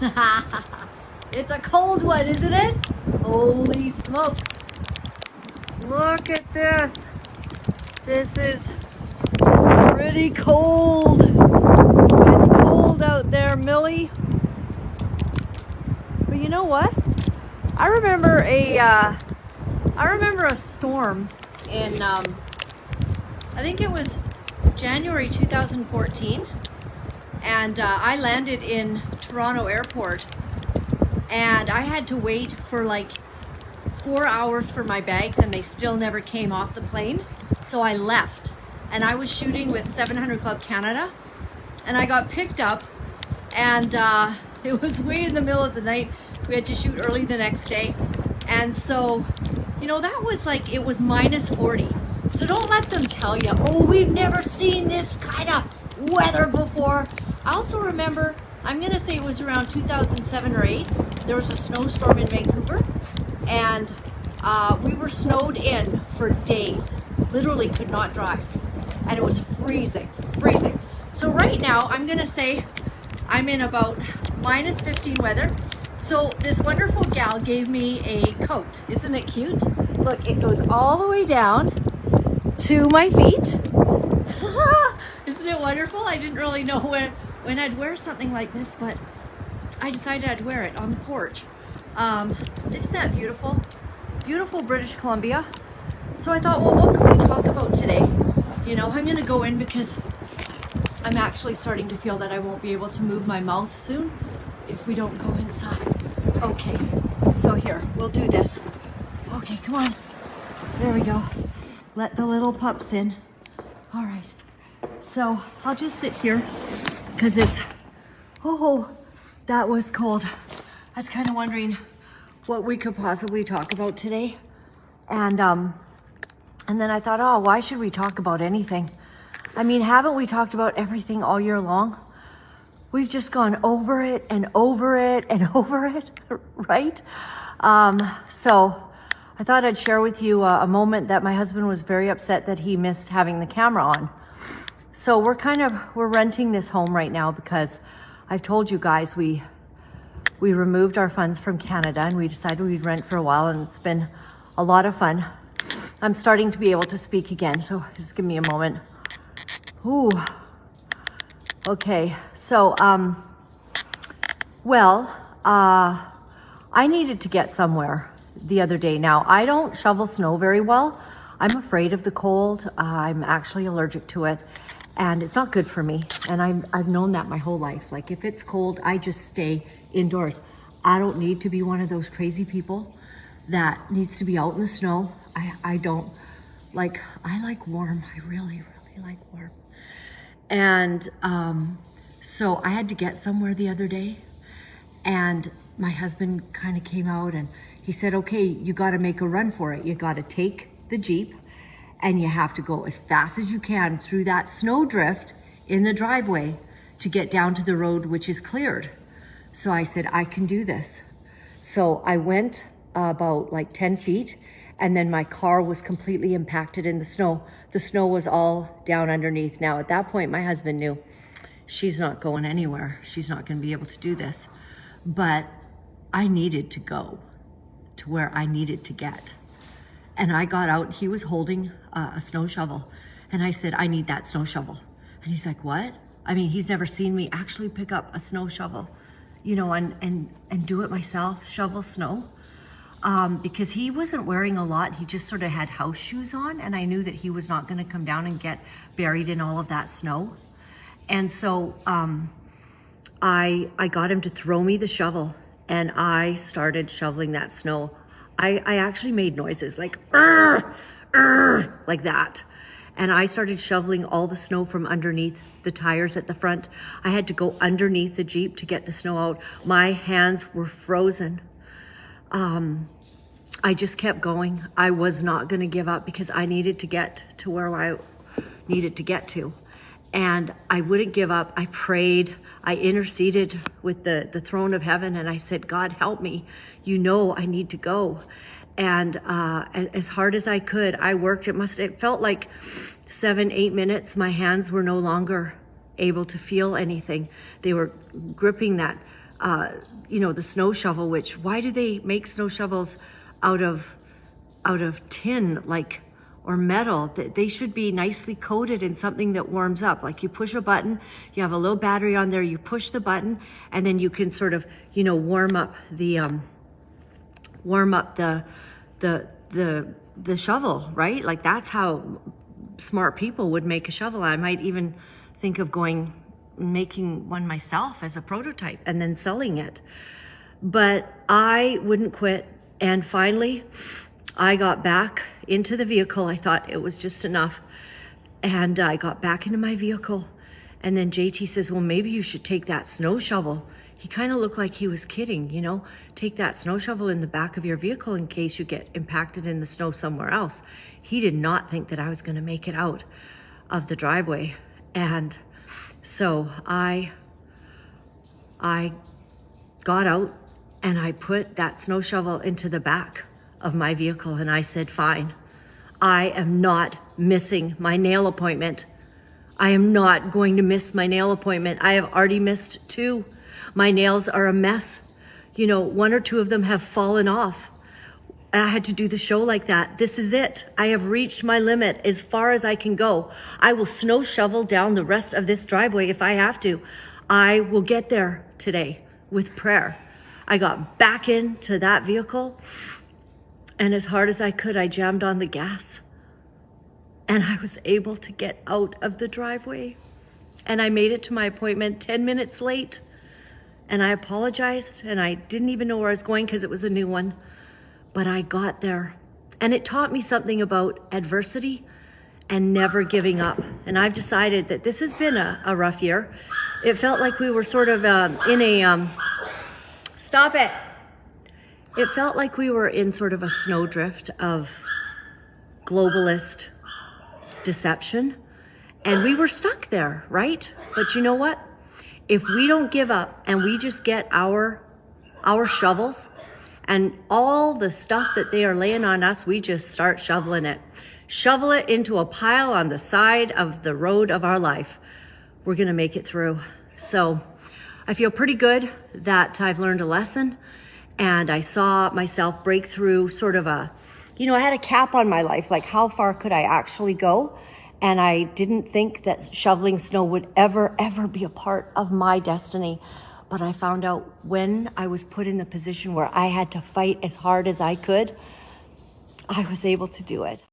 It's a cold one, isn't it? Holy smokes. Look at this. This is pretty cold. It's cold out there, Millie. But you know what? I remember a storm in I think it was January 2014, and I landed in Toronto Airport, and I had to wait for like 4 hours for my bags, and they still never came off the plane. So I left, and I was shooting with 700 Club Canada, and I got picked up, and it was way in the middle of the night. We had to shoot early the next day, and so, you know, that was like, it was minus 40. So don't let them tell you, oh, we've never seen this kind of weather before. I also remember, I'm gonna say it was around 2007 or 8, there was a snowstorm in Vancouver, and we were snowed in for days. Literally could not drive, and it was freezing. So right now, I'm gonna say I'm in about minus 15 weather. So this wonderful gal gave me a coat. Isn't it cute? Look, it goes all the way down to my feet. Isn't it wonderful? I didn't really know when I'd wear something like this, but I decided I'd wear it on the porch. Isn't that beautiful? Beautiful British Columbia. So I thought, well, what can we talk about today? You know, I'm gonna go in because I'm actually starting to feel that I won't be able to move my mouth soon if we don't go inside. Okay, so here, we'll do this. Okay, come on. There we go. Let the little pups in. All right, so I'll just sit here because it's, oh, that was cold. I was kind of wondering what we could possibly talk about today. And then I thought, oh, why should we talk about anything? I mean, haven't we talked about everything all year long? We've just gone over it and over it and over it, right? So I thought I'd share with you a moment that my husband was very upset that he missed having the camera on. So we're renting this home right now because I've told you guys we removed our funds from Canada and we decided we'd rent for a while, and it's been a lot of fun. I'm starting to be able to speak again, so just give me a moment. Ooh. Okay, so, I needed to get somewhere the other day. Now, I don't shovel snow very well. I'm afraid of the cold. I'm actually allergic to it, and it's not good for me. And I've known that my whole life. Like, if it's cold, I just stay indoors. I don't need to be one of those crazy people that needs to be out in the snow. I don't, like, I like warm. I really, really like warm. And so I had to get somewhere the other day, and my husband kind of came out and he said, okay, you got to make a run for it. You got to take the Jeep and you have to go as fast as you can through that snowdrift in the driveway to get down to the road, which is cleared. So I said, I can do this. So I went about like 10 feet, and then my car was completely impacted in the snow. The snow was all down underneath. Now, at that point, my husband knew she's not going anywhere. She's not going to be able to do this. But I needed to go to where I needed to get. And I got out. He was holding a snow shovel. And I said, I need that snow shovel. And he's like, what? I mean, he's never seen me actually pick up a snow shovel, you know, and do it myself, shovel snow. Because he wasn't wearing a lot. He just sort of had house shoes on, and I knew that he was not going to come down and get buried in all of that snow. And so I got him to throw me the shovel, and I started shoveling that snow. I actually made noises like, like that. And I started shoveling all the snow from underneath the tires at the front. I had to go underneath the Jeep to get the snow out. My hands were frozen. I just kept going. I was not going to give up because I needed to get to where I needed to get to. And I wouldn't give up. I prayed. I interceded with the throne of heaven, and I said, God, help me. You know I need to go. And as hard as I could, I worked. It felt like 7-8 minutes. My hands were no longer able to feel anything. They were gripping that you know, the snow shovel, which, why do they make snow shovels out of tin, like, or metal? They should be nicely coated in something that warms up. Like, you push a button, you have a little battery on there, you push the button, and then you can sort of, you know, warm up the shovel, right? Like, that's how smart people would make a shovel. I might even think of making one myself as a prototype and then selling it. But I wouldn't quit. And finally, I got back into the vehicle. I thought it was just enough. And I got back into my vehicle. And then JT says, well, maybe you should take that snow shovel. He kind of looked like he was kidding, you know, take that snow shovel in the back of your vehicle in case you get impacted in the snow somewhere else. He did not think that I was going to make it out of the driveway. And so I got out and I put that snow shovel into the back of my vehicle, and I said, fine, I am not missing my nail appointment. I am not going to miss my nail appointment. I have already missed 2. My nails are a mess. You know, 1 or 2 of them have fallen off. I had to do the show like that. This is it. I have reached my limit as far as I can go. I will snow shovel down the rest of this driveway if I have to. I will get there today with prayer. I got back into that vehicle, and as hard as I could, I jammed on the gas. And I was able to get out of the driveway. And I made it to my appointment 10 minutes late. And I apologized, and I didn't even know where I was going because it was a new one. But I got there. And it taught me something about adversity and never giving up. And I've decided that this has been a rough year. It felt like we were sort of in a... Stop it! It felt like we were in sort of a snowdrift of globalist deception. And we were stuck there, right? But you know what? If we don't give up and we just get our shovels and all the stuff that they are laying on us, we just start shoveling it. Shovel it into a pile on the side of the road of our life. We're gonna make it through. So I feel pretty good that I've learned a lesson, and I saw myself break through sort of I had a cap on my life, like how far could I actually go? And I didn't think that shoveling snow would ever be a part of my destiny. But I found out when I was put in the position where I had to fight as hard as I could, I was able to do it.